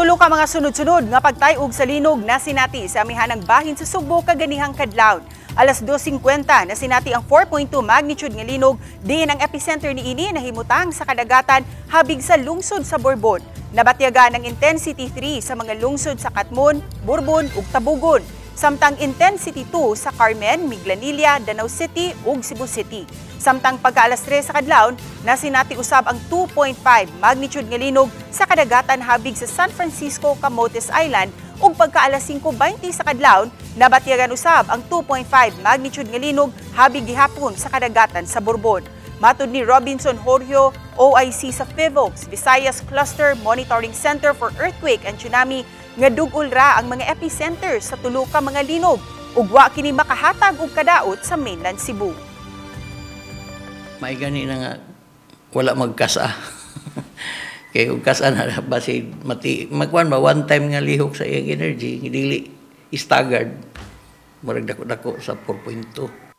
Tulo ka mga sunod-sunod nga pagtayog sa linog na sinati sa amihanang bahin sa Subo kaganihang kadlawon. Alas 2:50 na sinati ang 4.2 magnitude nga linog diin ang epicenter niini nahimutang sa kadagatan habig sa lungsod sa Borbon. Nabatyagan ng intensity 3 sa mga lungsod sa Katmon, Borbon ug Tabugon. Samtang intensity 2 sa Carmen, Miglanilla, Danau City ug Cebu City. Samtang pagka alas 3 sa kadlawon, nasinati usab ang 2.5 magnitude nga linog sa kadagatan habig sa San Francisco, Camotes Island ug pagka alas 5:20 sa kadlawon, nabatyagan usab ang 2.5 magnitude nga linog habig gihapon sa kadagatan sa Borbon. Matud ni Robinson Jorge, OIC sa FIVOLCS, Visayas Cluster Monitoring Center for Earthquake and Tsunami, nga dugol ra ang mga epicenter sa tulo ka mga linog ug wa kini makahatag og kadaot sa mainland Cebu. May gani na nga wala magkasa. Kay ug kasa na basi mati magkuan ba one time nga lihok sa iyang energy dili staggered. Murag dako-dako sa 4.2.